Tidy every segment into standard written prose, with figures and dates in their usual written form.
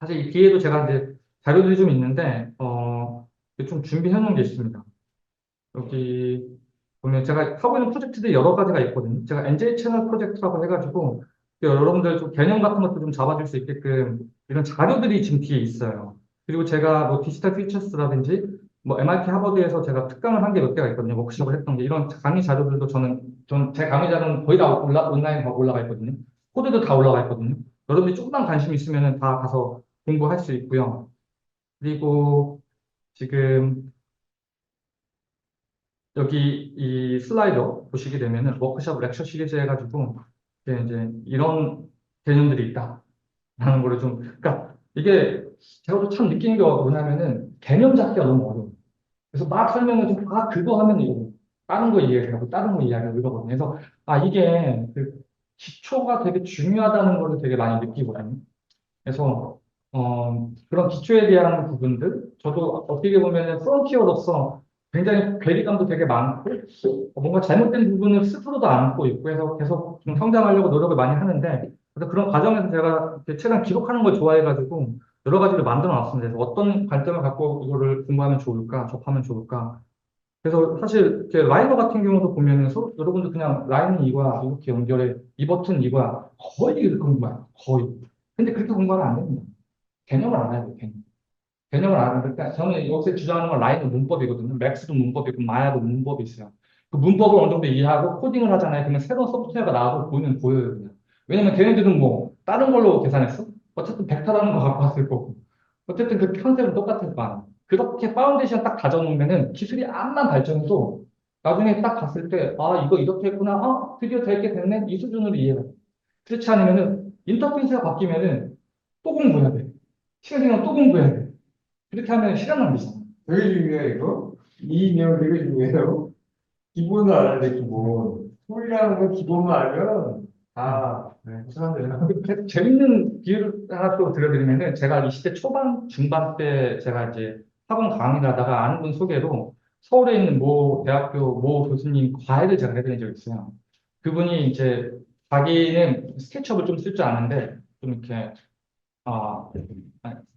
사실 이 뒤에도 제가 이제 자료들이 좀 있는데, 좀 준비해 놓은 게 있습니다. 여기 보면 제가 하고 있는 프로젝트들이 여러 가지가 있거든요. 제가 NJ 채널 프로젝트라고 해가지고, 여러분들 좀 개념 같은 것도 좀 잡아줄 수 있게끔 이런 자료들이 지금 뒤에 있어요. 그리고 제가 뭐 디지털 피처스라든지, 뭐 MIT 하버드에서 제가 특강을 한 게 몇 개가 있거든요. 워크숍을 했던 게. 이런 강의 자료들도 제 강의 자료는 거의 다 온라인 다 올라가 있거든요. 코드도 다 올라가 있거든요. 여러분들이 조금만 관심 있으면 다 가서 공부할 수 있고요. 그리고 지금 여기 이 슬라이더 보시게 되면은 워크숍 렉처 시리즈 해가지고 이제 이런 개념들이 있다라는 거를 좀, 그러니까 이게 제가 또 참 느낀 게 뭐냐면은 개념 잡기가 너무 어려워요. 그래서 막 설명을 좀, 그거 하면 이거, 다른 거 이해하고, 다른 거 이해하고 이러거든요. 그래서, 이게 그 기초가 되게 중요하다는 거를 되게 많이 느끼거든요. 그래서 그런 기초에 대한 부분들 저도 어떻게 보면 프론티어로서 굉장히 괴리감도 되게 많고 뭔가 잘못된 부분을 스스로도 안고 있고 해서 계속 좀 성장하려고 노력을 많이 하는데 그래서 그런 과정에서 제가 이렇게 최대한 기록하는 걸 좋아해가지고 여러 가지를 만들어 놨습니다. 그래서 어떤 관점을 갖고 이거를 공부하면 좋을까, 접하면 좋을까. 그래서 사실 이렇게 라이너 같은 경우도 보면은 여러분들 그냥 라인은 이거야 이렇게 연결해 이 버튼 이거야 거의 이렇게 공부해요. 거의. 근데 그렇게 공부하면 안 됩니다. 개념을 알아야 돼요, 개념. 개념을 알아야 돼. 그러니까 저는 여기서 주장하는 건 라인도 문법이거든요. 맥스도 문법이고, 마야도 문법이 있어요. 그 문법을 어느 정도 이해하고 코딩을 하잖아요. 그러면 새로운 소프트웨어가 나와도 보이면 보여요, 그냥. 왜냐면 걔네들은 뭐, 다른 걸로 계산했어? 어쨌든 벡터라는 거 갖고 왔을 거고. 어쨌든 그 컨셉은 똑같을 거 아니에요. 그렇게 파운데이션 딱 가져놓으면은 기술이 암만 발전해도 나중에 딱 봤을 때, 이거 이렇게 했구나. 드디어 될 게 됐네. 이 수준으로 이해가 돼. 그렇지 않으면은 인터페이스가 바뀌면은 또 공부해야 돼. 시간 지나면 또 공부해야 돼. 그렇게 하면 시간 낭비잖아. 되게 중요해, 이거. 이 내용 되게 중요해요. 기본을 알아야 돼, 기본. 소리라는 건 기본만 알면, 음. 사람들은. 재밌는 비유를 하나 또 들려드리면은 제가 20대 초반, 중반 때 제가 이제 학원 강의를 하다가 아는 분 소개로 서울에 있는 모 대학교 모 교수님 과외를 제가 해드린 적이 있어요. 그분이 이제 자기는 스케치업을 좀 쓸 줄 아는데 좀 이렇게 아,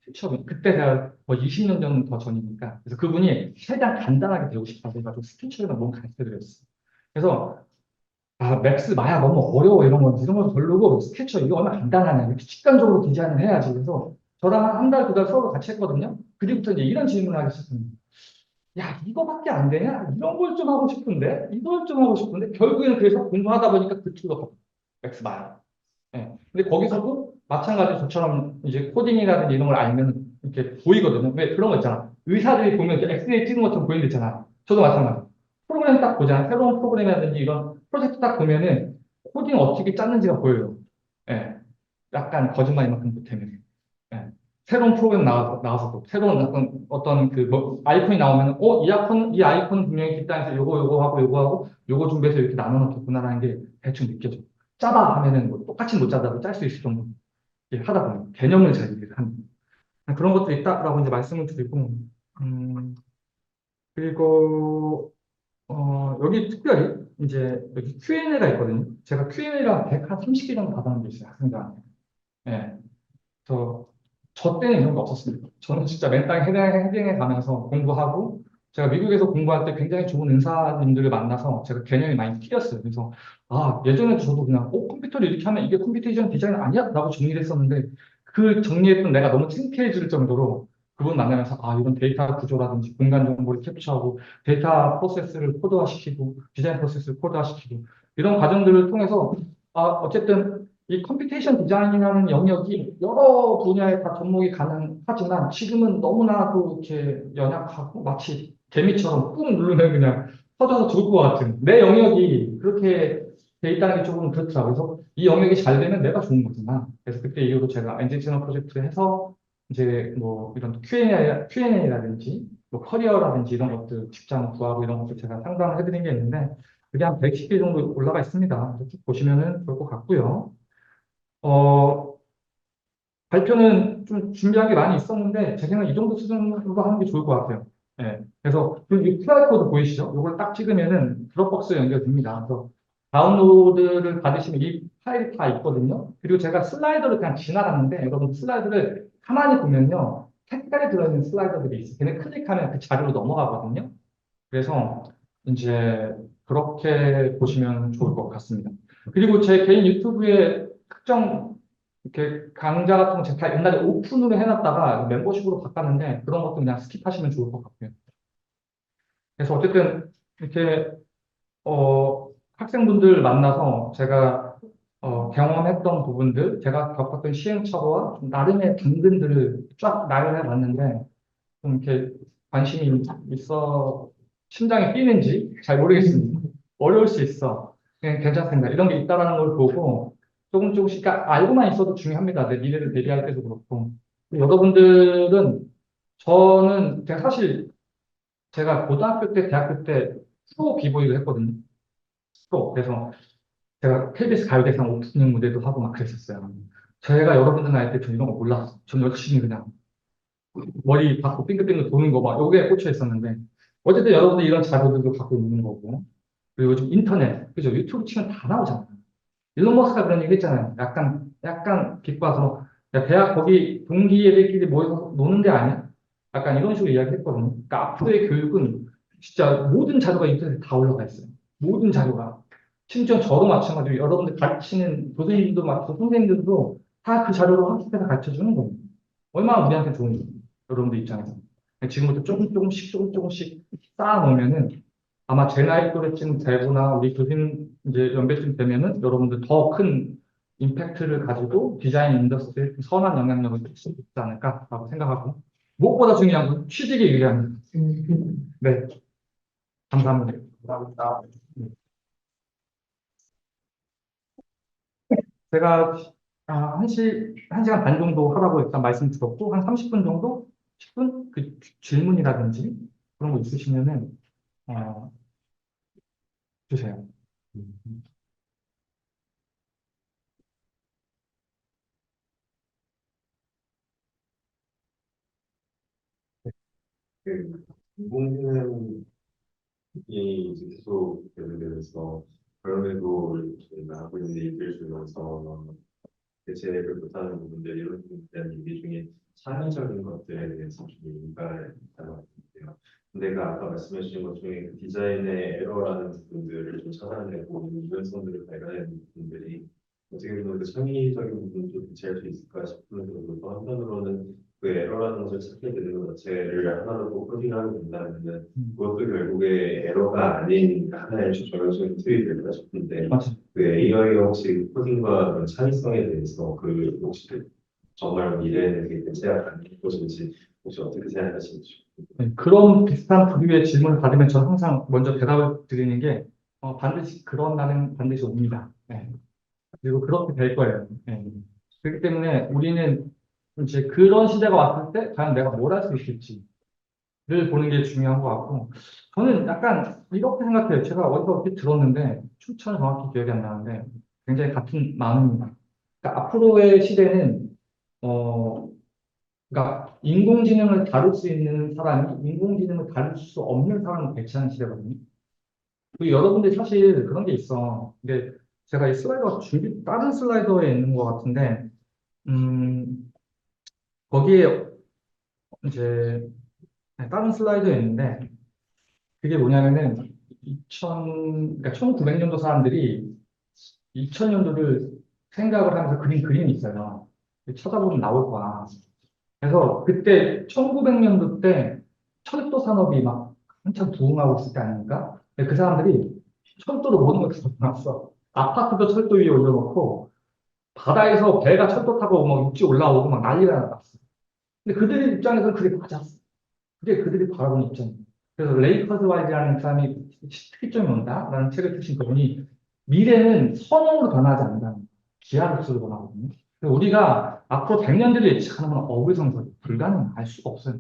스케치업이 그때 제가 거의 20년 전 더 전이니까 그래서 그분이 최대한 간단하게 배우고 싶다고 해가지고 스케치업을 너무 가르쳐드렸어요. 그래서 맥스 마야 너무 어려워 이런 거 별로고 스케쳐 이거 얼마나 간단하냐 이렇게 직관적으로 디자인을 해야지 그래서 저랑 한 달 두 달 서로 같이 했거든요. 그리고부터 이제 이런 질문을 하기 시작합니다. 야 이거밖에 안 되냐? 이런 걸 좀 하고 싶은데 이걸 좀 하고 싶은데 결국에는 그래서 공부하다 보니까 그 툴로 가고 맥스 마야. 예. 근데 거기서도 마찬가지로 저처럼 이제 코딩이라든지 이런 걸 알면 이렇게 보이거든요. 왜 그런 거 있잖아. 의사들이 보면 이렇게 엑스레이 찍은 것처럼 보이는 데 있잖아. 저도 마찬가지. 프로그램 딱 보잖아요. 새로운 프로그램이라든지 이런 프로젝트 딱 보면은 코딩 어떻게 짰는지가 보여요. 예. 약간 거짓말이만큼 못하면. 예. 새로운 프로그램 나와서도 새로운 어떤 그 뭐 아이콘이 나오면 이 아이콘은 분명히 뒷단에서 요거 하고 요거 하고 요거 준비해서 이렇게 나눠놓겠구나라는 게 대충 느껴져. 짜다 하면은 뭐 똑같이 못 짜다고 짤 수 있을 정도 하다 보면 개념을 잘 이해를 하는 그런 것도 있다라고 이제 말씀을 드리고 음, 그리고 여기 특별히 이제 여기 Q&A가 있거든요. 제가 Q&A랑 130개 정도 받아놓은 게 있어요. 학생들한테. 예. 저 때는 이런 거 없었습니다. 저는 진짜 맨땅에 헤딩해 가면서 공부하고, 제가 미국에서 공부할 때 굉장히 좋은 은사님들을 만나서 제가 개념이 많이 틀렸어요. 그래서, 예전에도 저도 그냥, 컴퓨터를 이렇게 하면 이게 컴퓨테이션 디자인 아니야? 라고 정리를 했었는데, 그 정리했던 내가 너무 창피해질 정도로 그분 만나면서, 이런 데이터 구조라든지 공간 정보를 캡처하고, 데이터 프로세스를 코드화시키고, 디자인 프로세스를 코드화시키고, 이런 과정들을 통해서, 어쨌든 이 컴퓨테이션 디자인이라는 영역이 여러 분야에 다 접목이 가능하지만 지금은 너무나도 이렇게 연약하고 마치 개미처럼 꾹 누르면 그냥 터져서 죽을 것 같은 내 영역이 그렇게 돼 있다는 게 조금 그렇더라고요. 그래서 이 영역이 잘 되면 내가 좋은 거구나. 그래서 그때 이후로 제가 엔지니어 프로젝트를 해서 이제 뭐 이런 Q&A라든지 뭐 커리어라든지 이런 것들 직장 구하고 이런 것들 제가 상담을 해드린 게 있는데 그게 한 110개 정도 올라가 있습니다. 그래서 쭉 보시면은 좋을 것 같고요. 어, 발표는 좀 준비한 게 많이 있었는데, 제 생각에 이 정도 수준으로 하는 게 좋을 것 같아요. 예. 그래서, 이 QR코드 보이시죠? 이걸 딱 찍으면은 드롭박스에 연결됩니다. 그래서 다운로드를 받으시면 이 파일이 다 있거든요. 그리고 제가 슬라이더를 그냥 지나갔는데 여러분 슬라이드를 가만히 보면요. 색깔이 들어있는 슬라이더들이 있어요. 걔는 클릭하면 그 자료로 넘어가거든요. 그래서 이제 그렇게 보시면 좋을 것 같습니다. 그리고 제 개인 유튜브에 특정 이렇게 강좌 같은 거 제가 옛날에 오픈으로 해놨다가 멤버십으로 바꿨는데 그런 것도 그냥 스킵하시면 좋을 것 같고요. 그래서 어쨌든 이렇게 학생분들 만나서 제가 경험했던 부분들, 제가 겪었던 시행착오와 좀 나름의 당근들을 쫙 나열해 봤는데 좀 이렇게 관심이 있어 심장이 뛰는지 잘 모르겠습니다. 어려울 수 있어. 그냥 괜찮습니다. 이런 게 있다라는 걸 보고 조금 조금씩 그러니까 알고만 있어도 중요합니다. 내 미래를 대비할 때도 그렇고 여러분들은 저는 제가 사실 제가 고등학교 때, 대학교 때 프로 비보이를 했거든요. 프로. 그래서 제가 KBS 가요대상 오프닝 무대도 하고 막 그랬었어요. 제가 여러분들 나이 때 전 이런 거 몰랐어. 전 열심히 그냥 머리 받고 빙글빙글 도는 거 막 요게 꽂혀 있었는데 어쨌든 여러분들 이런 자료들도 갖고 있는 거고 그리고 요즘 인터넷 그죠 유튜브 치면 다 나오잖아요. 일론 머스크가 그런 얘기 했잖아요. 약간 비꼬아서 야 대학 거기 동기 애들끼리 모여서 노는 데 아니야? 약간 이런 식으로 이야기했거든요. 그러니까 앞으로의 교육은 진짜 모든 자료가 인터넷에 다 올라가 있어요. 모든 자료가. 심지어 저도 마찬가지로 여러분들 가르치는 교수님들도 마찬가지로 선생님들도 다 그 자료로 학습해서 가르쳐 주는 거예요. 얼마나 우리한테 좋은지 여러분들 입장에서. 지금부터 조금씩 쌓아놓으면은 아마 제 나이 또래쯤 되거나 우리 교수님 이제 연배쯤 되면은 여러분들 더 큰 임팩트를 가지고 디자인 인더스트리에 선한 영향력을 줄 수 있지 않을까라고 생각하고 무엇보다 중요한 건 취직에 유리합니다. 네, 감사합니다. 감사합니다. 제가 한 시간 반 정도 하라고 일단 말씀 드렸고, 한 30분 정도? 10분? 그 질문이라든지 그런 거 있으시면은, 어, 주세요. 그 공공지능이 이제 계속 연결돼서 그럼에도 저희가 하고 있는 일들 중에서 대체를 못하는 부분들 이런 부분에 대한 얘기 중에 창의적인 것들에 대해서 좀 얘기가 있다고 같은데요. 내가 아까 말씀해 주신 것 중에 그 디자인의 에러라는 부분들을 좀 찾아내고 유연성들을 발견하는 부분들이 어떻게 보면 그 창의적인 부분도 대체할 수 있을까 싶은 정도 또 한편으로는 그 에러라는 것을 찾게 되는 것 자체를 하나로 꼭 코딩하게 된다면 그것도 결국에 에러가 아닌 하나의 정형적인 틀이 될까 싶은데 맞아. 그 AI가 혹시 코딩과 그런 창의성에 대해서 그 혹시 정말 미래에 되게 대체가 가능할 것인지 혹시 어떻게 생각하시는지. 네, 그런 비슷한 부류의 질문을 받으면 저는 항상 먼저 대답을 드리는 게, 반드시 그런 날은 반드시 옵니다. 네. 그리고 그렇게 될 거예요. 네. 그렇기 때문에 우리는 이제 그런 시대가 왔을 때 과연 내가 뭘 할 수 있을지를 보는 게 중요한 것 같고, 저는 약간 이렇게 생각해요. 제가 어디서 어떻게 들었는데, 추천 정확히 기억이 안 나는데, 굉장히 같은 마음입니다. 그러니까 앞으로의 시대는, 어, 그러니까 인공지능을 다룰 수 있는 사람이 인공지능을 다룰 수 없는 사람을 배치하는 시대거든요. 그리고 여러분들이 사실 그런 게 있어. 근데 제가 이 슬라이더 다른 슬라이더에 있는 것 같은데, 음, 거기에 이제 다른 슬라이드에 있는데, 그게 뭐냐면은 그러니까 1900년도 사람들이 2000년도를 생각을 하면서 그린 그림이 있어요. 찾아보면 나올 거야. 그래서 그때 1900년도 때 철도 산업이 막 한참 부흥하고 있을 때 아닙니까? 근데 그 사람들이 철도로 모든 걸 다놨어. 아파트도 철도 위에 올려놓고 바다에서 배가 철도 타고 막 육지 올라오고 막 난리가 났어. 근데 그들 입장에서는 그게 맞았어. 그게 그들이 바라보는 입장이에요. 그래서 레이커스 와이즈라는 사람이 특이점이 온다라는 책을 쓰신 그분이 미래는 선형으로 변하지 않는다는 거예요. 기하로 쓰고 변하거든요. 그래서 우리가 앞으로 100년 뒤를 예측하는 건 어불성설, 불가능, 알 수가 없어요.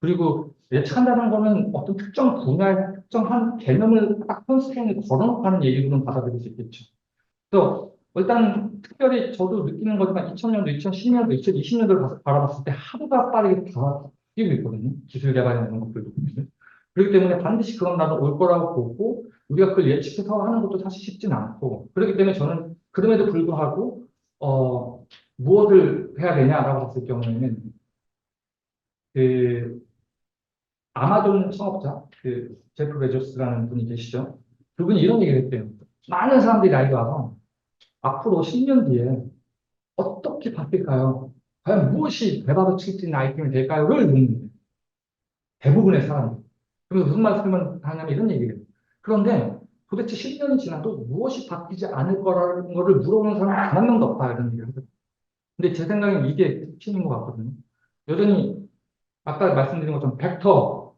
그리고 예측한다는 거는 어떤 특정 분야의 특정한 개념을 딱 컨스트레인을 걸어놓고 하는 얘기로는 받아들일 수 있겠죠. 그래서 일단 특별히 저도 느끼는 거지만 2000년도, 2010년도, 2020년도를 바라봤을 때 하루가 빠르게 다 바뀌고 있거든요. 기술 개발이나 이런 것들도 보면. 그렇기 때문에 반드시 그런 날은 올 거라고 보고 우리가 그걸 예측해서 하는 것도 사실 쉽진 않고, 그렇기 때문에 저는 그럼에도 불구하고, 무엇을 해야 되냐라고 봤을 경우에는, 그, 아마존 창업자, 그, 제프 베조스라는 분이 계시죠? 그분이 이런 얘기를 했대요. 많은 사람들이 나이 와서 앞으로 10년 뒤에 어떻게 바뀔까요? 과연 무엇이 대박을 칠 수 있는 아이템이 될까요?를 묻는 거예요. 대부분의 사람들. 그래서 무슨 말씀을 하냐면 이런 얘기예요. 그런데 도대체 10년이 지나도 무엇이 바뀌지 않을 거라는 거를 물어보는 사람은 단 한 명도 없다. 이런 얘기를 하거든요. 근데 제 생각엔 이게 핵심인 것 같거든요. 여전히 아까 말씀드린 것처럼 벡터,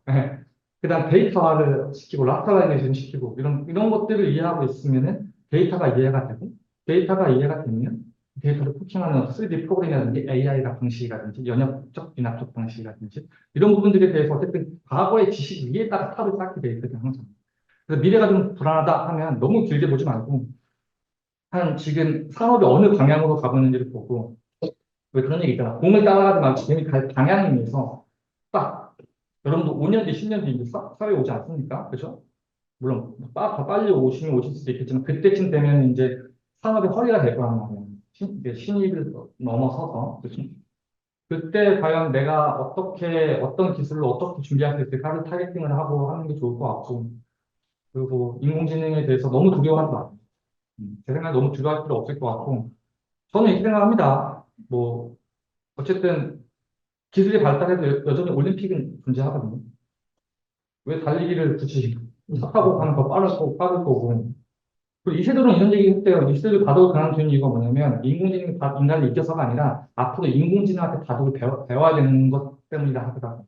그다음 데이터화를 시키고 라스터라이제이션 시키고 이런 것들을 이해하고 있으면은 데이터가 이해가 되고 데이터가 이해가 되면 데이터를 코칭하는 3D 프로그램이라든지 AI가 방식이라든지 연역적 bin학적 방식이라든지 이런 부분들에 대해서 어쨌든 과거의 지식 위에다가 탑을 쌓게 돼 있거든요, 항상. 그래서 미래가 좀 불안하다 하면 너무 길게 보지 말고 한 지금 산업이 어느 방향으로 가보는지를 보고 왜 그런 얘기 있잖아. 공을 따라가지 말고 재미 갈 방향에 의해서 딱 여러분도 5년 뒤, 10년 뒤 이제 사회 오지 않습니까? 그죠? 물론 더 빨리 오시면 오실 수도 있겠지만 그때쯤 되면 이제 산업의 허리가 될 거란 말이에요. 이제 신입을 넘어서서 그죠? 그때 과연 내가 어떻게 어떤 기술을 어떻게 준비할 수 있을까를 타겟팅을 하고 하는 게 좋을 것 같고 그리고 인공지능에 대해서 너무 두려워하지 마. 제 생각에 너무 두려워할 필요 없을 것 같고 저는 이렇게 생각합니다. 뭐 어쨌든 기술이 발달해도 여전히 올림픽은 존재하거든요. 왜 달리기를 굳이 탑하고 가면 더 빠를 거고. 그리고 이세돌은 이런 얘기 했대요. 이세돌 바둑을 그만둔 이유가 뭐냐면 인공지능이 인간을 이겨서가 아니라 앞으로 인공지능한테 바둑을 배워야 되는 것 때문이라 하더라고요.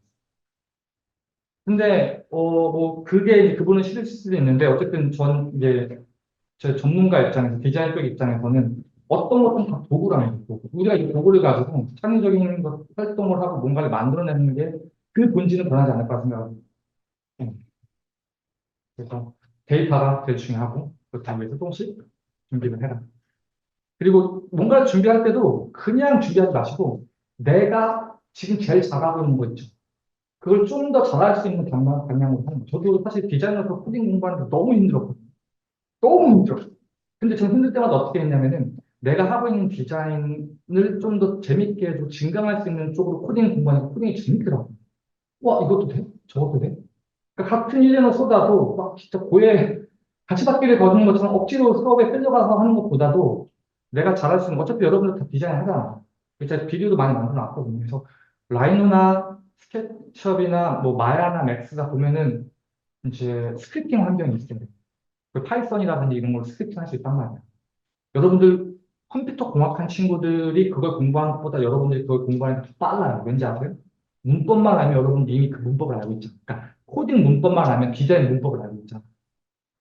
근데 뭐 그게 이제 그분은 싫을 수도 있는데 어쨌든 전 이제 제 전문가 입장에서 디자인 쪽 입장에서는 어떤 것은 다 도구라는 거고 우리가 이 도구를 가지고 창의적인 활동을 하고 뭔가를 만들어내는 게 그 본질은 변하지 않을 거라 생각합니다. 그래서 데이터가 제일 중요하고 그렇다고 해서 조금씩 준비를 해라. 그리고 뭔가를 준비할 때도 그냥 준비하지 마시고 내가 지금 제일 잘하고 있는 거 있죠. 그걸 좀 더 잘할 수 있는 방향으로 하는 거. 저도 사실 디자이너로 코딩 공부하는데 너무 힘들었거든요. 너무 힘들었어요. 근데 저는 힘들 때마다 어떻게 했냐면은 내가 하고 있는 디자인을 좀 더 재밌게 해서 증강할 수 있는 쪽으로 코딩 공부하니까 코딩이 재밌더라고요. 와, 이것도 돼? 저것도 돼? 그러니까 같은 일년을 쏟아도 막 진짜 고에 가시밭길을 걷는 것처럼 억지로 수업에 끌려가서 하는 것보다도 내가 잘할 수 있는 거, 어차피 여러분들 다 디자인 하잖아. 제가 비디오도 많이 만들어 놨거든요. 그래서 라이노나 스케치업이나 뭐 마야나 맥스가 보면은 이제 스크립팅 환경이 있어요. 그 파이썬이라든지 이런 걸 스크립팅 할 수 있단 말이야. 여러분들 컴퓨터 공학한 친구들이 그걸 공부하는 것보다 여러분들이 그걸 공부하는 게 더 빨라요. 왠지 아세요? 문법만 알면 여러분들이 이미 그 문법을 알고 있잖아. 그러니까 코딩 문법만 알면 디자인 문법을 알고 있잖아.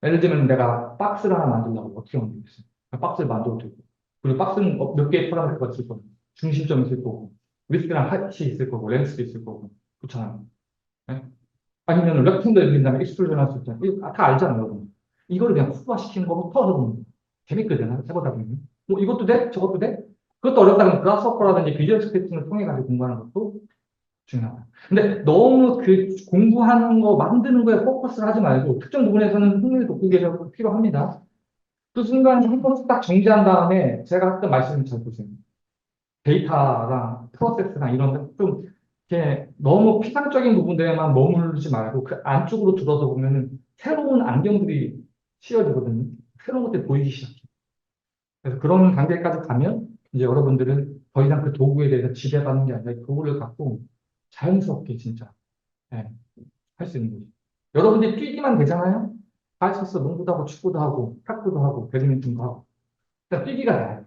예를 들면 내가 박스를 하나 만들려고 어떻게 만들겠어요? 박스를 만들어도 되고. 그리고 박스는 몇 개의 파라미터가 있을 거고, 중심점이 있을 거고, 위스랑 하이트 있을 거고, 렌스도 있을 거고, 그렇잖아요. 예? 아니면 렉탱글 그린다면 익스트루전 할 수 있잖아요. 이거 다 알잖아요, 여러분. 이거를 그냥 커버시키는 거부터 여러분 재밌거든, 해보다 보면. 뭐 이것도 돼? 저것도 돼? 그것도 어렵다면 그라스호퍼라든지 비주얼 스크립팅을 통해 가지고 공부하는 것도 중요하다. 근데 너무 그 공부하는 거, 만드는 거에 포커스를 하지 말고 특정 부분에서는 흥미를 돋구기 위해서 필요합니다. 그 순간 한 번씩 딱 정지한 다음에 제가 했던 말씀을 잘 보세요. 데이터랑 프로세스랑 이런 좀 이렇게 너무 피상적인 부분들에만 머무르지 말고 그 안쪽으로 들어서 보면은 새로운 안경들이 씌워지거든요. 새로운 것들이 보이기 시작해요. 그래서 그런 단계까지 가면 이제 여러분들은 더 이상 그 도구에 대해서 지배받는 게 아니라 그 도구를 갖고 자연스럽게 진짜 예, 할 수 있는 거죠. 여러분들이 뛰기만 되잖아요. 할 수 있어. 농구도 하고 축구도 하고 탁구도 하고 배드민턴도 하고. 일단 뛰기가 나요.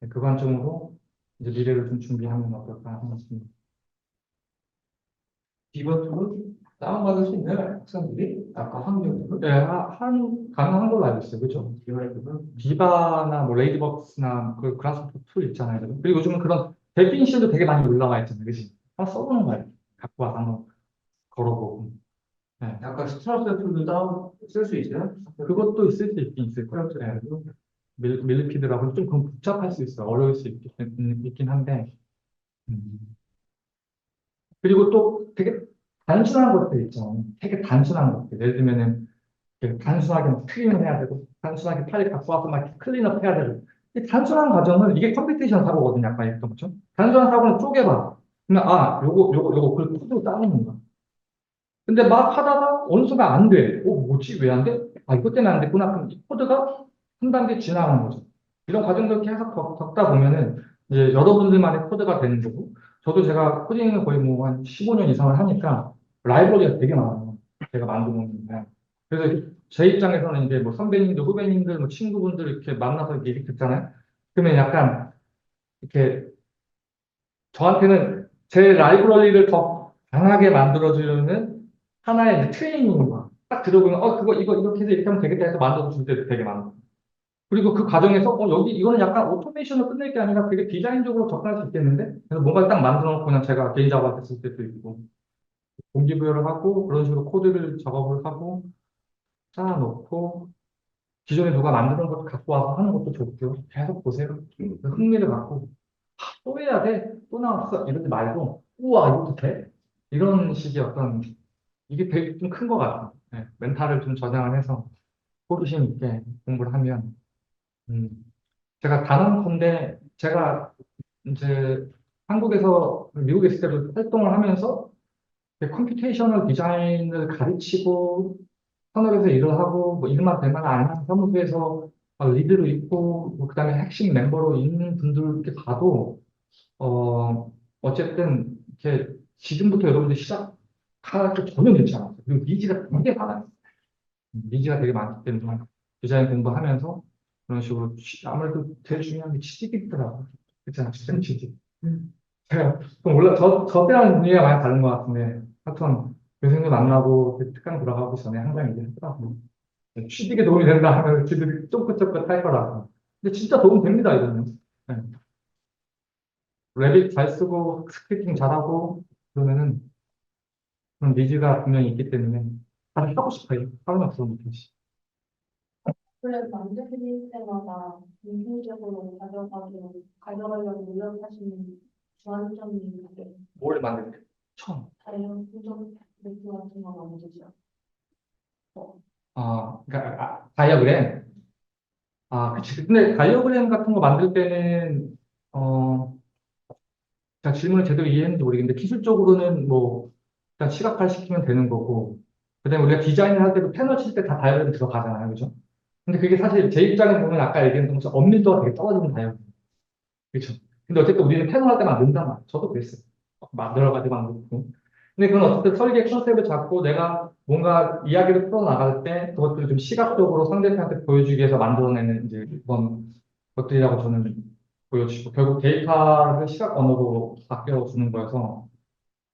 그 관점으로 이제 미래를 좀 준비하면 어떨까 하습니다. 이번 툴은 다운받을 수 있는 학생들이 아까 학력으로 네, 가능한 걸로 알고 있어요. 그죠? 비바나 뭐 레이디벅스나 그 그라스호퍼 툴 있잖아요. 그리고 요즘은 그런 데피니션도 되게 많이 올라와 있잖아요. 그지? 한번 써보는 거예요. 갖고 와서 한번 걸어보고. 네. 약간 스트라스 툴도 다운 쓸 수 있어요? 그것도 있을 수 있긴 있을 거예요. 네. 밀리피드라고 좀 그건 복잡할 수 있어요. 어려울 수 있긴 한데. 음. 그리고 또 되게 단순한 것들 있죠. 되게 단순한 것들. 예를 들면은 이렇게 단순하게 막 트림을 해야 되고, 단순하게 파일 갖고 와서 막 클린업 해야 되고. 이 단순한 과정은 이게 컴퓨테이션 사고거든요. 아까 얘기했던 것처럼. 단순한 사고는 쪼개봐. 그러면, 아, 요거, 그걸 코드로 짜는 거야. 근데 막 하다가 어느 순간 안 돼. 뭐지? 왜 안 돼? 아, 이것 때문에 안 됐구나. 그럼 이 코드가 한 단계 지나가는 거죠. 이런 과정들 계속 겪다 보면은 이제 여러분들만의 코드가 되는 거고, 저도 제가 코딩을 거의 뭐 한 15년 이상을 하니까 라이브러리가 되게 많아요. 제가 만들어놓는 게. 그래서 제 입장에서는 이제 뭐 선배님들, 후배님들, 뭐 친구분들 이렇게 만나서 이렇게 듣잖아요. 그러면 약간 이렇게 저한테는 제 라이브러리를 더 강하게 만들어주는 하나의 이제 트레이닝인 거야. 딱 들어보면, 그거, 이거, 이렇게 해서 이렇게 하면 되겠다 해서 만들어줄 때도 되게 많아. 그리고 그 과정에서, 여기, 이거는 약간 오토메이션을 끝낼 게 아니라 되게 디자인적으로 접근할 수 있겠는데? 그래서 뭔가를 딱 만들어 놓고 그냥 제가 개인 작업할 때 쓸 때도 있고, 동기부여를 하고, 그런 식으로 코드를 작업을 하고, 쌓아놓고, 기존에 누가 만드는 것도 갖고 와서 하는 것도 좋고요. 계속 보세요. 흥미를 갖고, 또 해야 돼? 또 나왔어? 이러지 말고, 우와, 이것도 돼? 이런 식의 어떤, 이게 되게 좀 큰 것 같아요. 네, 멘탈을 좀 저장을 해서 호기심 있게 공부를 하면, 음, 제가 단언컨대, 제가 이제 한국에서, 미국에 있을 때도 활동을 하면서 컴퓨테이셔널 디자인을 가르치고, 현업에서 일을 하고, 뭐 일만 될 만한 아니면 사무소에서 리드로 있고, 뭐 그다음에 핵심 멤버로 있는 분들 이렇게 봐도, 어쨌든, 이렇게 지금부터 여러분들 시작할 때 전혀 괜찮았어요 그리고 니즈가 되게 많아요. 니즈가 되게 많기 때문에 디자인 공부하면서 그런 식으로 아무래도 제일 중요한 게 취직이더라고요. 그렇잖아요. 진짜 취직. 제가 좀 몰라, 저 때랑 분위기가 많이 다른 것 같은데, 하여튼 교수님 만나고 그 특강 들어가기 전에 항상 얘기하더라고요. 취직에 도움이 된다 하면 지들이 쫑긋쫑긋 할 거라고. 근데 진짜 도움 됩니다, 이거는. 네. 레빗 잘 쓰고 스크립팅 잘하고 그러면은 그런 니즈가 분명히 있기 때문에 다들 하고 싶어요. 하면 없으면 못하지. 원래 만드실 때마다 인생적으로 가져가려고 노력하시는 주안점이 있는데, 뭘 만들 때? 처음. 다른 분석 맥주 같은 거 만드시죠? 그러니까 다이어그램. 그치. 근데 다이어그램 같은 거 만들 때는 제가 질문을 제대로 이해했는지 모르겠는데 기술적으로는 뭐 일단 시각화 시키면 되는 거고 그다음에 우리가 디자인을 할 때도 패널 칠 때 다 다이어그램 들어가잖아요, 그죠? 근데 그게 사실 제 입장에 보면 아까 얘기했던 것처럼 엄밀도가 되게 떨어지는 다이어그램. 그렇죠. 근데 어쨌든 우리는 패널할 때만 넣는단 말이야. 저도 그랬어요. 만들어가지고 만들고. 근데 그건 어쨌든 설계 컨셉을 잡고 내가 뭔가 이야기를 풀어나갈 때 그것들을 좀 시각적으로 상대편한테 보여주기 위해서 만들어내는 이제 그런 것들이라고 저는 보여주시고 결국 데이터를 시각 언어로 바뀌어주는 거여서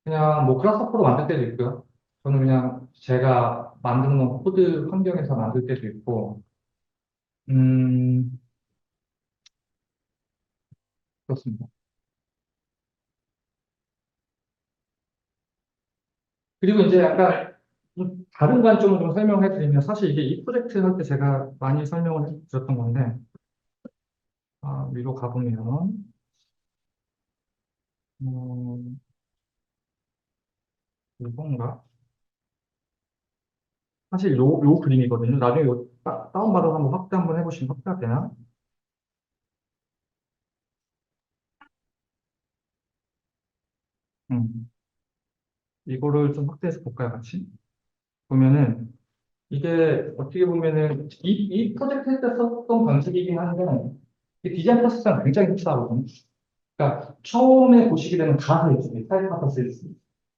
그냥 뭐 그라스호퍼로 만들 때도 있고요. 저는 그냥 제가 만드는 코드 환경에서 만들 때도 있고 음 그렇습니다. 그리고 이제 약간 좀 다른 관점을 좀 설명해 드리면 사실 이게 이 프로젝트 할 때 제가 많이 설명을 드렸던 건데 위로 가보면 음, 이건가? 사실 요 그림이거든요. 나중에 요 다운받아서 한번 확대 한번 해보시면 확대가 되나? 음, 이거를 좀 확대해서 볼까요, 같이? 보면은 이게 어떻게 보면은 이 프로젝트 할 때 썼던 방식이긴 한데 이 디자인 프로세스랑 굉장히 흡사하거든요. 그러니까 처음에 보시게 되는 가설이 있습니다. 타입 파터스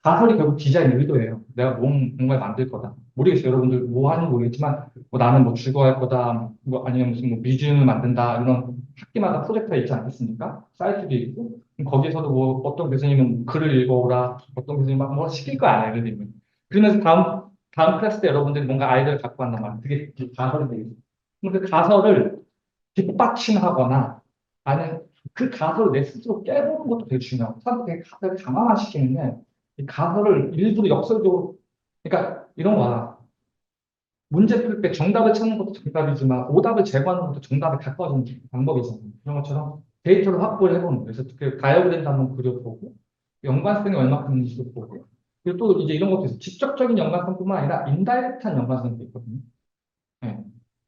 가설이 결국 디자인 의도예요. 내가 뭔가를 만들 거다. 모르겠어요. 여러분들 뭐 하는지 모르겠지만 뭐 나는 뭐 즐거워할 거다. 뭐 아니면 무슨 뭐 뮤지엄을 만든다. 이런 학기마다 프로젝트가 있지 않겠습니까? 사이트도 있고 거기에서도 뭐 어떤 교수님은 글을 읽어오라. 어떤 교수님은 막 뭐 시킬 거 아니에요. 예를 들면. 그러면서 다음 클래스 때 여러분들이 뭔가 아이디어를 갖고 왔단 말이에요. 그게 가설이 되겠죠. 그럼 그 가설을 뒷받침하거나 아니면 그 가설을 내 스스로 깨보는 것도 되게 중요하고 사람들이 가설을 강화시키는 게 이 가설을 일부러 역설적으로 그러니까 이런 거야. 문제 풀 때 정답을 찾는 것도 정답이지만 오답을 제거하는 것도 정답에 가까워지는 방법이잖아요. 그런 것처럼 데이터를 확보를 해보는 거예요. 그래서 그 다이어그램도 한번 그려보고 연관성이 얼마큼 있는지도 보고 그리고 또 이제 이런 것도 있어요. 직접적인 연관성뿐만 아니라 인다이렉트한 연관성도 있거든요.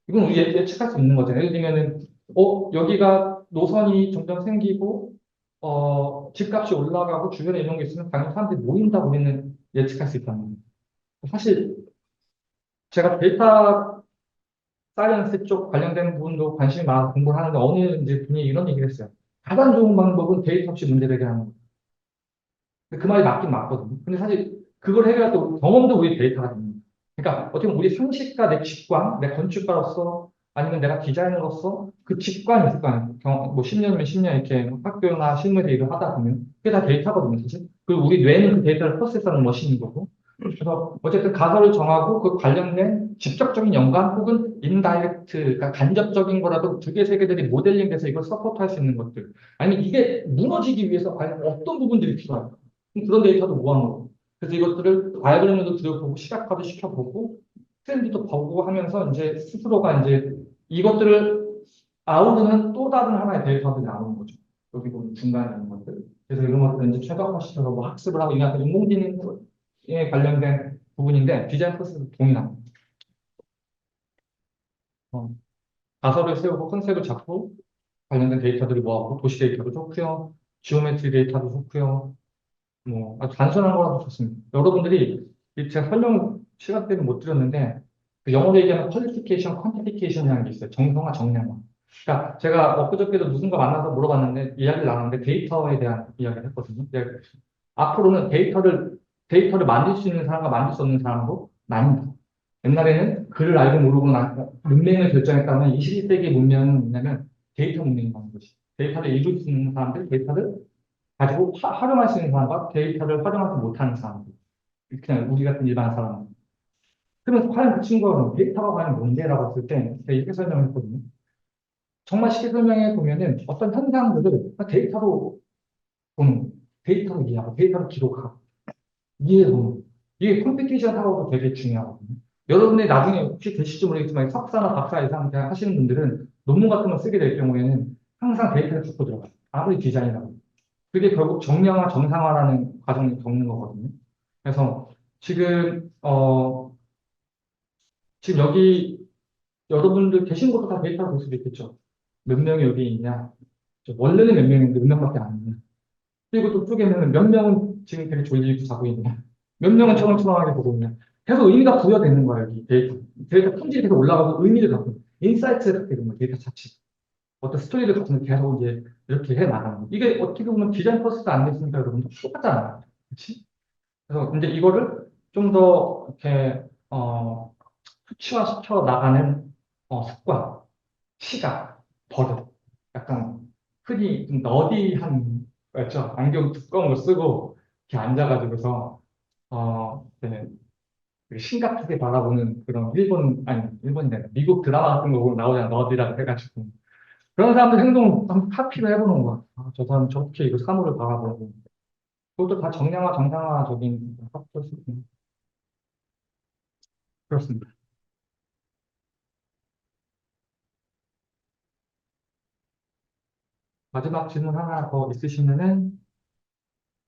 이건 우리 예측할 수 있는 거잖아요. 예를 들면은, 여기가 노선이 점점 생기고, 집값이 올라가고 주변에 이런 게 있으면 당연히 사람들이 모인다고 우리는 예측할 수 있다는 거예요. 사실 제가 데이터 사이언스 쪽 관련된 부분도 관심이 많아서 공부를 하는데 어느 이제 분이 이런 얘기를 했어요. 가장 좋은 방법은 데이터 없이 문제를 해결하는 거예요. 근데 그 말이 맞긴 맞거든요. 근데 사실 그걸 해결할 때 경험도 우리 데이터가 됩니다. 그러니까 어떻게 보면 우리 상식과 내 직관, 내 건축가로서 아니면 내가 디자이너로서 그 직관이 있을 거 아니에요. 뭐 10년이면 10년 이렇게 학교나 실무에서 일을 하다 보면 그게 다 데이터거든요, 사실. 그리고 우리 뇌는 그 데이터를 프로세스하는 머신인 거고. 그래서 어쨌든 가설을 정하고 그 관련된 직접적인 연관 혹은 인다이렉트, 그러니까 간접적인 거라도 두 개, 세 개들이 모델링돼서 이걸 서포트할 수 있는 것들. 아니면 이게 무너지기 위해서 과연 어떤 부분들이 필요할까? 그런 데이터도 모아놓은 거고. 그래서 이것들을 다이어그램도 그려보고 시각화도 시켜보고 트렌드도 보고 하면서 이제 스스로가 이제 이것들을 아우르는 또 다른 하나의 데이터들이 나오는 거죠. 여기 보면 중간에 있는 것들. 그래서 이런 것들을 이제 최적화시켜서 뭐 학습을 하고 이런 인공지능에 관련된 부분인데 디자인 프로세스도 동일합니다. 어, 가설을 세우고 컨셉을 잡고 관련된 데이터들을 모아보고 도시 데이터도 좋고요. 지오메트리 데이터도 좋고요. 뭐, 아주 단순한 거라도 좋습니다. 여러분들이 제가 설명 시간 때문에 못 드렸는데, 그 영어로 얘기하면 퀄리피케이션, 퀀티피케이션이라는 게 있어요. 정성화, 정량화. 그러니까 제가 엊그저께도 누군가 만나서 물어봤는데, 이야기를 나눴는데 데이터에 대한 이야기를 했거든요. 앞으로는 데이터를 만들 수 있는 사람과 만들 수 없는 사람으로 나뉜다. 옛날에는 글을 알고 모르고 문맹을 결정했다면 21세기 문명은 뭐냐면 데이터 문명이 나온 것이. 데이터를 읽을 수 있는 사람들, 데이터를 가지고 활용할 수 있는 사람과 데이터를 활용하지 못하는 사람들. 그냥 우리 같은 일반 사람. 그러면 과연 그 친구가 데이터가 과연 뭔데라고 했을 때 제가 이렇게 설명했거든요. 정말 쉽게 설명해 보면은 어떤 현상들을 데이터로 보는, 데이터로 이해하고 데이터로 기록하고 이해해보는 이게 컴퓨테이션 하고도 되게 중요하거든요. 여러분이 나중에 혹시 되실지 모르겠지만 석사나 박사 이상 하시는 분들은 논문 같은 거 쓰게 될 경우에는 항상 데이터를 갖고 들어가요. 아무리 디자인이라고. 그게 결국 정량화, 정상화라는 과정을 겪는 거거든요. 그래서 지금, 지금 여기 여러분들 계신 곳도 다 데이터를 볼 수도 있겠죠. 몇 명이 여기 있냐. 원래는 몇 명인데 몇 명밖에 안 있냐. 그리고 또 쪼개면 몇 명은 지금 되게 졸리고 자고 있냐. 몇 명은 초롱초롱하게 보고 있냐. 계속 의미가 부여되는 거야, 여기 데이터. 데이터 품질이 계속 올라가고 의미를 갖고, 인사이트를 갖게 되는 거야, 데이터 자체. 어떤 스토리를 갖고 계속 이제 이렇게 해 나가는 거. 이게 어떻게 보면 디자인 프로세스가 안 됐으니까 여러분들 똑같잖아요. 그렇지? 그래서 이제 이거를 좀 더 이렇게 수치화시켜 나가는 습관, 시각, 버릇, 약간 흔히 좀 너디한 거였죠. 안경 두꺼운 거 쓰고 이렇게 앉아가지고서 네, 되게 심각하게 바라보는 그런 일본이 아니라 미국 드라마 같은 거 보면 나오잖아. 너디라고 해가지고 그런 사람들 행동을 한번 카피를 해보는 거야. 아, 저 사람 저렇게 이거 사물을 바라보고 그것도 다 정량화, 정상화적인 factor스. 그렇습니다. 마지막 질문 하나 더 있으시면은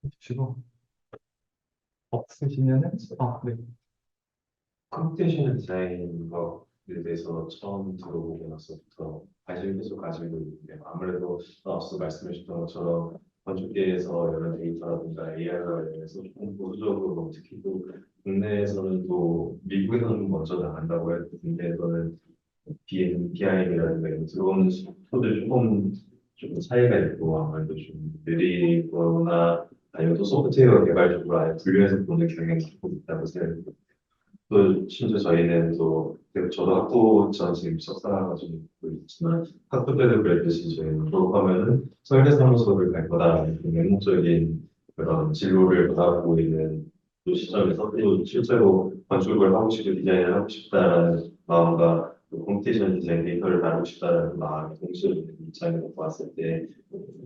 해주시고, 없으시면은, 네. 컴퓨테이션 디자인 것에 대해서 처음 들어보고 나서부터 관심을 계속 가지고 있는데 아무래도 앞서 말씀해 주셨던 것처럼 건축계에서 이런 데이터라든가 AI가 관련해서 조금 보수적으로 특히 또 국내에서는 또 미국에서는 먼저 나간다고 해도 국내에서는 BIM이라든가 이런 들어오는 속도들 조금 차이가 있고 아무래도 좀 느리거나 아니면 또 소프트웨어 개발적으로 아예 분류해서 보는 경향이 조금 있다고 생각합니다. 또 심지어 저희는 또 저도 학부 전 지금 석사가 좀 있지만 학부 때도 그랬듯이 저희는 졸업하면은 설계사무소를 갈 거다라는 그 맹목적인 그런 진로를 바라보고 있는 또 시점에서 또 실제로 건축을 하고 싶고 디자인을 하고 싶다라는 마음과 또 컴퓨테이션 디자인 데이터를 다루고 싶다라는 마음이 동시에 있는 입장에서 봤을 때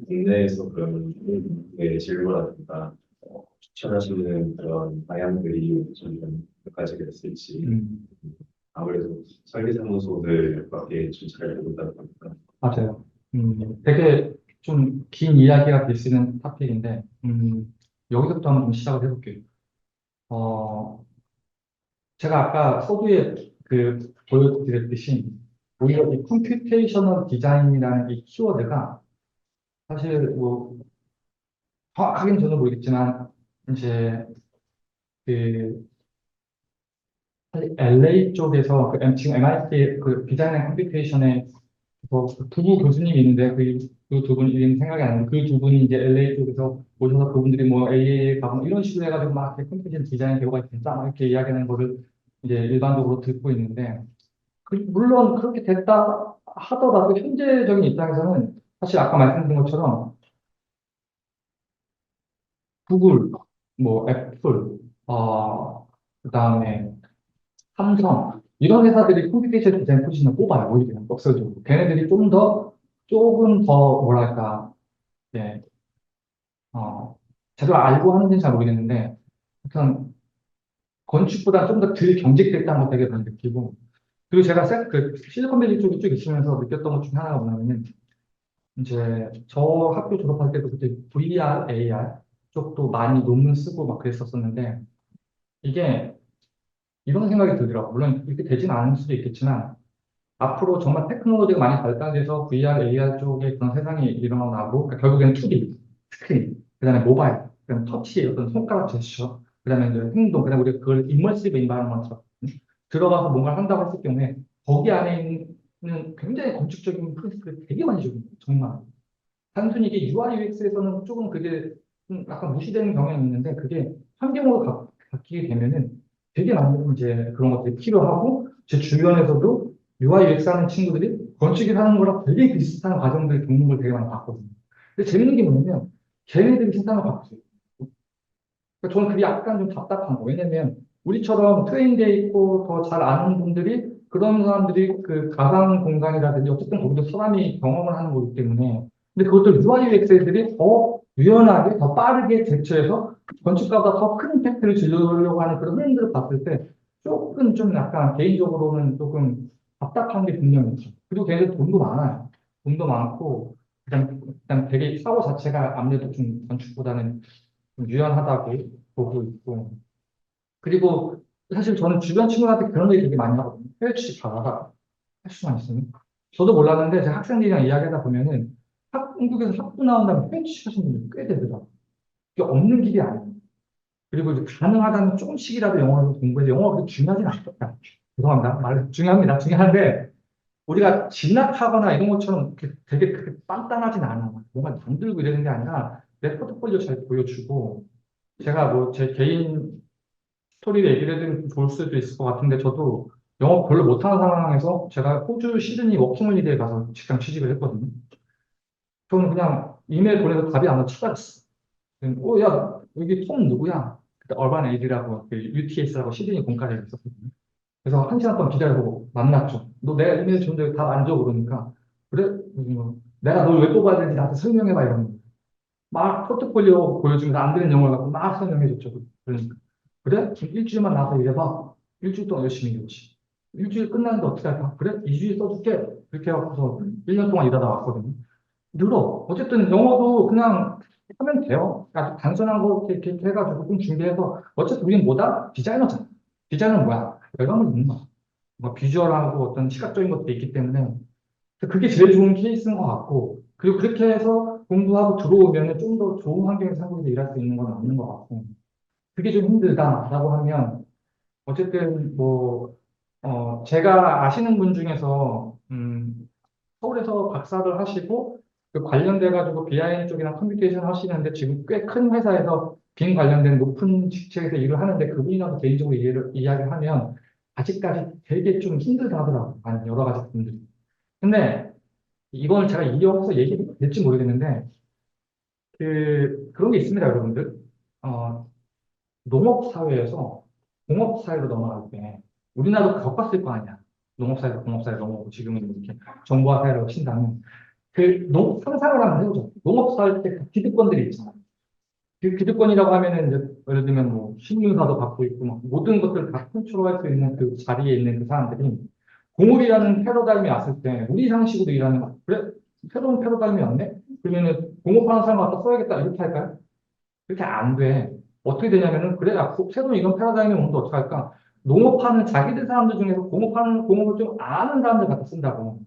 국내에서 그런 진로라든가 추천하시는 그런 방향들이 좀 몇 가지가 있을지 아무래도 설계사무소들밖에 좀 잘 모르다 보니까 맞아요. 되게 좀 긴 이야기가 될 수 있는 토픽인데, 여기서부터 한번 좀 시작을 해볼게요. 어, 제가 아까 서두에 보여드렸듯이, 오히려 이 컴퓨테이셔널 디자인이라는 이 키워드가 사실 뭐 정확하게는 저는 모르겠지만 이제 그 사실 LA 쪽에서 지금 MIT 그 디자인 앤 컴퓨테이션에 그 두부 교수님이 있는데 그 두 분 이름 생각이 안 나요. 그 두 분이 이제 LA 쪽에서 오셔서 그분들이 뭐 AA에 가고 이런 식으로 해가지고 막 이렇게 컴퓨테이션 디자인 배우가 있다 막 이렇게 이야기하는 거를 이제 일반적으로 듣고 있는데 물론 그렇게 됐다 하더라도 현재적인 입장에서는 사실 아까 말씀드린 것처럼 구글, 뭐 애플, 그다음에 삼성 이런 회사들이 컴퓨테이션 디자인 포지션을 뽑아요. 오히려 역설적으로 걔네들이 조금 더 뭐랄까 예, 제대로 알고 하는지는 잘 모르겠는데 하여튼 건축보다 좀 더 덜 경직됐다는 거 되게 많이 느끼고 그리고 제가 그 실리콘밸리 쪽에 쭉 있으면서 느꼈던 것 중에 하나가 뭐냐면은 이제 저 학교 졸업할 때도 그때 VR, AR 쪽도 많이 논문 쓰고 막 그랬었었는데 이게 이런 생각이 들더라고요. 물론 이렇게 되진 않을 수도 있겠지만 앞으로 정말 테크놀로지가 많이 발달돼서 VR, AR 쪽에 그런 세상이 일어나고 그러니까 결국에는 2D, 스크린, 그다음에 모바일, 그다음에 터치, 어떤 손가락 제스처, 그다음에 이제 행동, 그다음에 우리가 그걸 임머시브 인바이러먼트로 들어가서 뭔가를 한다고 했을 경우에 거기 안에 있는 굉장히 건축적인 프린시플이 되게 많이 적용돼요. 정말. 단순히 이게 UI, UX에서는 조금 그게 좀 약간 무시되는 경향이 있는데 그게 환경으로 바뀌게 되면은 되게 많은 이제 그런 것들이 필요하고 제 주변에서도 UI, UX 하는 친구들이 건축을 하는 거랑 되게 비슷한 과정들을 겪는 걸 되게 많이 봤거든요. 근데 재밌는 게 뭐냐면 걔네들이 세상을 바꾸어요. 그러니까 저는 그게 약간 좀 답답한 거. 왜냐면 우리처럼 트레인돼 있고 더 잘 아는 분들이 그런 사람들이 그 가상 공간이라든지 어쨌든 거기도 사람이 경험을 하는 거기 때문에 근데 그것도 UI UX 애들이 더 유연하게 더 빠르게 대처해서 건축가보다 더 큰 임팩트를 주려고 하는 그런 흐름들을 봤을 때 조금 좀 약간 개인적으로는 조금 답답한 게 분명히 있죠. 그리고 걔네들 돈도 많아요. 돈도 많고 그냥 되게 사고 자체가 아무래도 좀 건축보다는 좀 유연하다고 보고 있고 그리고 사실 저는 주변 친구한테 그런 얘기 되게 많이 하거든요. 해외 취직 가다가 할 수만 있으면 저도 몰랐는데 제가 학생들이랑 이야기하다 보면은 한국에서 학부 나온 다음에 해외 취직하시는 분들이 꽤 되더라고요. 이게 없는 길이 아니에요. 그리고 이제 가능하다면 조금씩이라도 영어를 공부해서 영어가 그렇게 중요하진 않겠다. 죄송합니다. 말 중요합니다. 중요한데 우리가 진학하거나 이런 것처럼 되게 그렇게 빵빵하진 않아. 뭔가 만들고 이러는 게 아니라 내 포트폴리오 잘 보여주고 제가 뭐 제 개인 스토리를 얘기를 해드리면 좋을 수도 있을 것 같은데 저도 영어 별로 못하는 상황에서 제가 호주 시드니 워킹홀리데이에 가서 직장 취직을 했거든요. 저는 그냥 이메일 보내서 답이 안 와서 찾아갔어. 야, 여기 톰 누구야? 그때 얼반 에이드라고 UTS라고 시드니 공과를 했었거든요. 그래서 한 시간 동안 기다려보고 만났죠. 너 내가 이메일 줬는데 답 안 줘? 그러니까 그래? 내가 널 왜 뽑아야 되는지 나한테 설명해봐 이러는 거예요. 막 포트폴리오 보여주면서 안 되는 영어를 갖고 막 설명해줬죠. 그러니까. 그래? 지금 일주일만 나서 일해봐. 일주일 동안 열심히 일했지. 일주일 끝났는데 어떻게 할까? 그래? 2주일 써줄게. 그렇게 해갖고서 1년 동안 일하다 왔거든요. 늘어. 어쨌든 영어도 그냥 하면 돼요. 아주 단순한 거 이렇게 해가지고 좀 준비해서 어쨌든 우리는 뭐다? 디자이너잖아. 디자이너는 뭐야? 외관을 있는 거야. 뭐 비주얼하고 어떤 시각적인 것도 있기 때문에 그게 제일 좋은 케이스인 것 같고, 그리고 그렇게 해서 공부하고 들어오면 좀 더 좋은 환경에서 한국에서 일할 수 있는 건 없는 것 같고, 그게 좀 힘들다라고 하면, 어쨌든 뭐, 제가 아시는 분 중에서, 서울에서 박사를 하시고, 그 관련돼가지고 BIM 쪽이나 컴퓨테이션 하시는데 지금 꽤 큰 회사에서 빈 관련된 높은 직책에서 일을 하는데 그분이랑도 개인적으로 이야기를 하면 아직까지 되게 좀 힘들다 하더라고요. 아니, 여러 가지 분들이. 근데 이걸 제가 이어서 얘기해도 될지 모르겠는데, 그런 게 있습니다, 여러분들. 어, 농업사회에서 공업사회로 넘어갈 때, 우리나라도 겪었을 거 아니야. 농업사회에서 공업사회 넘어오고, 지금은 이렇게 정보화 사회로 친다면, 상상을 한번 해보죠. 농업사회 때그 기득권들이 있잖아요. 그 기득권이라고 하면은, 이제, 예를 들면 뭐, 신문사도 갖고 있고, 막 모든 것들을 다 컨트롤할 수 있는 그 자리에 있는 그 사람들이, 공업이라는 패러다임이 왔을 때 우리 상식으로 일하는 거 그래 새로운 패러다임이 왔네 그러면은 공업하는 사람 갖다 써야겠다 이렇게 할까요? 그렇게 안 돼. 어떻게 되냐면은 그래 새로운 이런 패러다임이 오는데 어떻게 할까? 농업하는 자기들 사람들 중에서 공업을 좀 아는 사람들 갖다 쓴다고.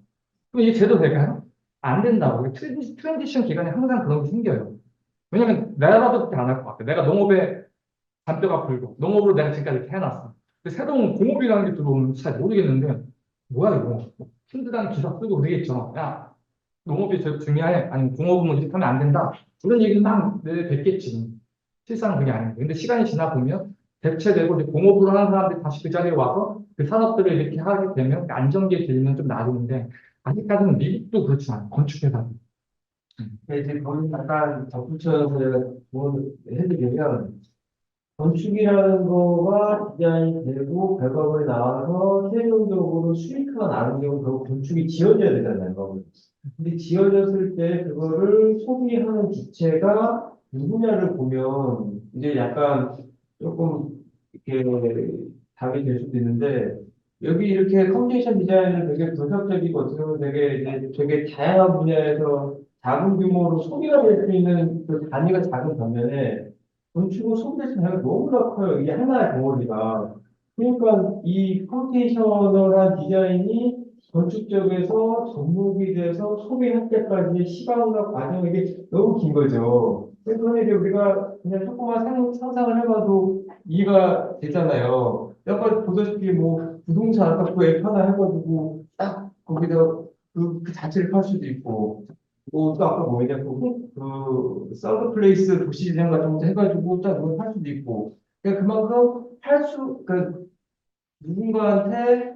그럼 이게 제도 될까요? 안 된다고. 트랜지션 기간에 항상 그런 게 생겨요. 왜냐면 내가도 그렇게 안 할 것 같아. 내가 농업에 잔뼈가 불고 농업으로 내가 지금까지 이렇게 해놨어. 근데 새로운 공업이라는 게 들어오면 잘 모르겠는데 뭐야 이거. 힘들다는 기사 쓰고 그러겠죠. 야 농업이 제일 중요해. 아니면 공업은 뭐 이렇게 하면 안 된다. 그런 얘기는 막 뱉겠지. 실상은 그게 아닌데. 근데 시간이 지나 보면 대체되고 이제 공업으로 하는 사람들이 다시 그 자리에 와서 그 산업들을 이렇게 하게 되면 안정기에 들면 좀 나아지는데 아직까지는 미국도 그렇지 않아. 건축회사. 이제 거기 약간 덧붙여서 제가 조언을 해드리면, 건축이라는 거가 디자인이 되고 결과물이 나와서 최종적으로 수익화가 나는 경우 결국 건축이 지어져야 되잖아요. 근데 지어졌을 때 그거를 소비하는 주체가 누구냐를 보면 이제 약간 조금 이렇게 답이 될 수도 있는데, 여기 이렇게 컨디션 디자인은 되게 분석적이고 어떻게 보면 되게 이제 되게 다양한 분야에서 작은 규모로 소비가 될 수 있는 그 단위가 작은 반면에 건축은 소비대 자체가 너무나 커요. 이게 하나의 덩어리가. 그러니까 이 컴퓨테이셔널한 디자인이 건축 쪽에서 접목이 돼서 소비할 때까지의 시간과 과정이 이게 너무 긴 거죠. 그래서 이제 우리가 그냥 조금만 상상을 해봐도 이해가 되잖아요. 약간 보다시피 뭐 부동산 아까 그 앱 하나 해가지고 딱 거기다 그 자체를 팔 수도 있고, 또 아까 뭐냐, 서드 플레이스 도시재생 같은 것도 해가지고 딱 그걸 할 수도 있고. 그러니까 그만큼 그 누군가한테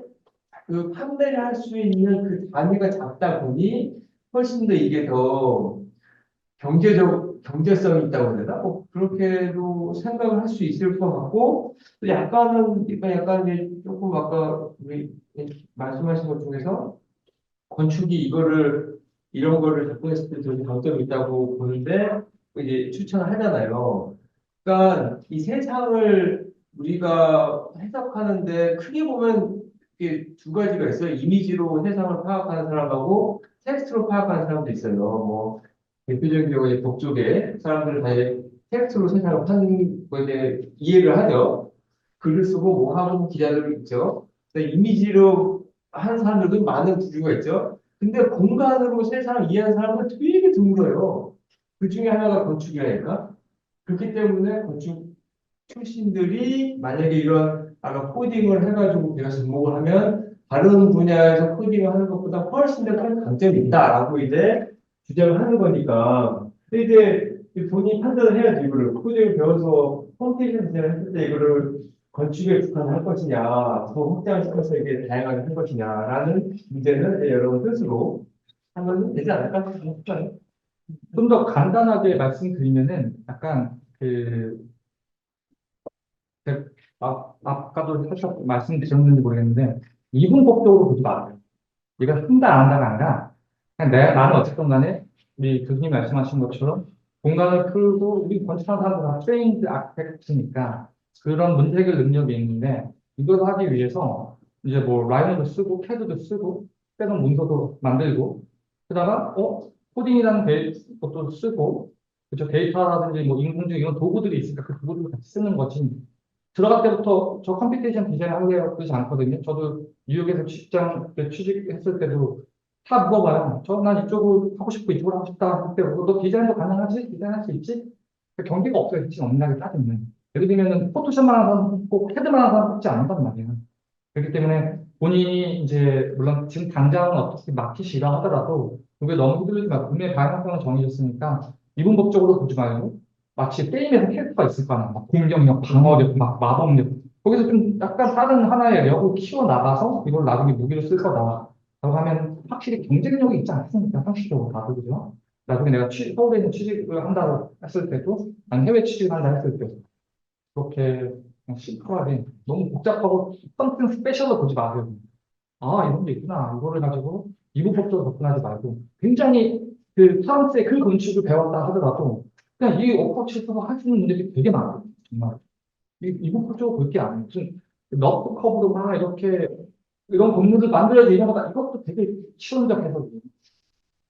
그 판매를 할 수 있는 그 단위가 작다 보니 훨씬 더 이게 더 경제성이 있다고 해야 되나? 뭐 그렇게도 생각을 할 수 있을 것 같고, 또 약간 이제 조금 아까 우리 말씀하신 것 중에서 건축이 이런 거를 접근했을 때 되게 장점이 있다고 보는데, 이제 추천을 하잖아요. 그러니까 이 세상을 우리가 해석하는데 크게 보면 이게 두 가지가 있어요. 이미지로 세상을 파악하는 사람하고 텍스트로 파악하는 사람도 있어요. 뭐 대표적인 경우에 북쪽에 사람들은 다 이제 텍스트로 세상을 파는 거에 대해 이해를 하죠. 글을 쓰고 뭐 하고 기자들이 있죠. 근데 이미지로 하는 사람들도 많은 부류가 있죠. 근데 공간으로 세상을 이해하는 사람은 되게 드물어요. 그 중에 하나가 건축이라니까. 그렇기 때문에 건축 출신들이 만약에 이런 아까 코딩을 해가지고 우리가 접목을 하면 다른 분야에서 코딩을 하는 것보다 훨씬 더 큰 강점이 있다라고 이제 주장을 하는 거니까. 근데 이제 본인이 판단을 해야지. 이거를 코딩을 배워서 홈페이지 디자인을 했을 때 이거를 건축에 국한할 것이냐, 더 확장시켜서 이게 다양하게 할 것이냐라는 문제는 이제 여러분 스스로 하면 되지 않을까 싶어요. 좀 더 간단하게 말씀드리면은 약간 아까도 살짝 말씀드렸는지 모르겠는데 이분법적으로 보지 마세요. 이거 한다 안 한다가 아니라 그냥 나는 어쨌든 간에 우리 교수님 말씀하신 것처럼 공간을 풀고 우리 건축하는 사람들 다 트레인드 아키텍트니까 그런 문제 해결 능력이 있는데 이걸 하기 위해서 이제 뭐 라이너도 쓰고 캐드도 쓰고 때론 문서도 만들고 그다가 코딩이라는 것도 쓰고 그죠 데이터라든지 뭐 인공지능 이런 도구들이 있으니까 그 도구들을 같이 쓰는 거지 들어갈 때부터 저 컴퓨테이션 디자인 하려고 그러지 않거든요. 저도 뉴욕에서 취직했을 때도 다 물어봐요. 난 이쪽을 하고 싶고 이쪽을 하고 싶다 할 때, 너 디자인도 가능하지? 디자인할 수 있지? 경계가 없어요. 지금 엄밀하게 따지면. 예를 들면은 포토샵만 하는 사람 꼭 헤드만 하는 사람 뽑지 않는단 말이에요. 그렇기 때문에 본인이 이제 물론 지금 당장은 어떻게 마켓이라 하더라도 그게 너무 휘둘리지 말고 분명히 방향성은 정해졌으니까 이분법적으로 보지 말고 마치 게임에서 캐릭터가 있을 거 아니야. 막 공격력, 방어력, 막 마법력. 거기서 좀 약간 다른 하나의 력을 키워나가서 이걸 나중에 무기로 쓸 거다. 라고 하면 확실히 경쟁력이 있지 않습니까? 상식적으로 봐도 그죠? 나중에 내가 서울에 있는 취직을 한다고 했을 때도 난 해외 취직을 한다 했을 때도 그렇게 그냥 심플하게 너무 복잡하고 썸띵 스페셜로 보지 마세요. 아, 이런 게 있구나. 이거를 가지고 이분법적으로 접근하지 말고 굉장히 그 프랑스의 그 건축을 배웠다 하더라도 그냥 이 어프로치에서 할 수 있는 문제들이 되게 많아요. 정말. 이분법적으로 볼 게 아니에요. 무슨 너프 커브도 막 이렇게 이런 건물을 만들어야 되는 거다. 이것도 되게 치론적 해석이에요.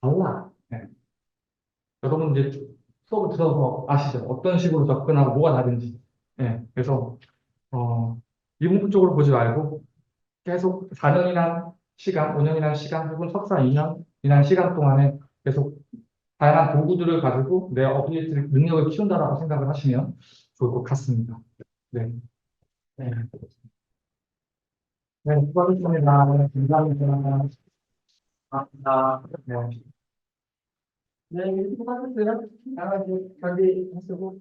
달라. 네. 여러분 이제 수업을 들어서 아시죠? 어떤 식으로 접근하고 뭐가 다른지. 네. 그래서 어, 이분법 쪽으로 보지 말고 계속 4년이나 시간, 5년이나 시간, 혹은 석사 2년이나 시간 동안에 계속 다양한 도구들을 가지고 내 어빌리티를 능력을 키운다라고 생각을 하시면 좋을 것 같습니다. 네. 네. 네, 수고하셨습니다. 감사합니다. 감사합니다. 네. 네, 수고하셨어요. 나가지, 저기 하시고.